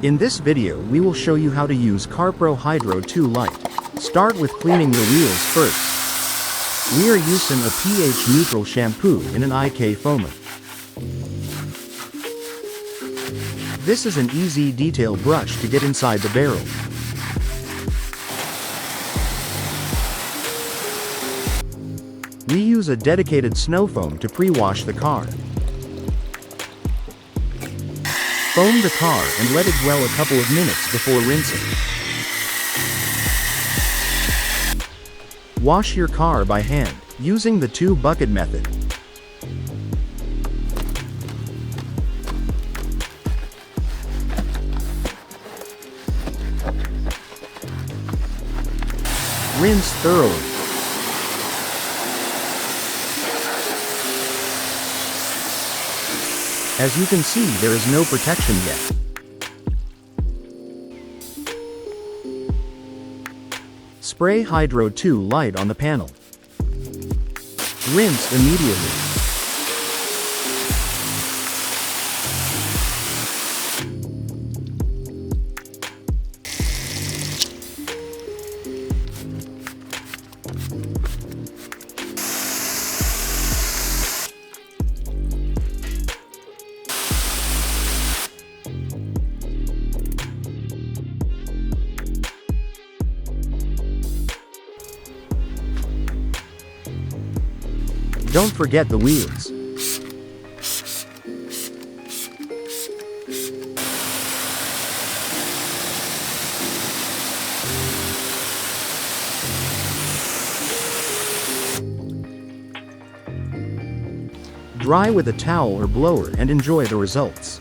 In this video we will show you how to use CARPRO HydrO2 Lite. Start with cleaning your wheels first. We are using a pH-neutral shampoo in an IK foamer. This is an easy detail brush to get inside the barrel. We use a dedicated snow foam to pre-wash the car. Foam the car and let it dwell a couple of minutes before rinsing. Wash your car by hand, using the 2-bucket method. Rinse thoroughly. As you can see, there is no protection yet. Spray HydrO2 Lite on the panel. Rinse immediately. Don't forget the wheels. Dry with a towel or blower and enjoy the results.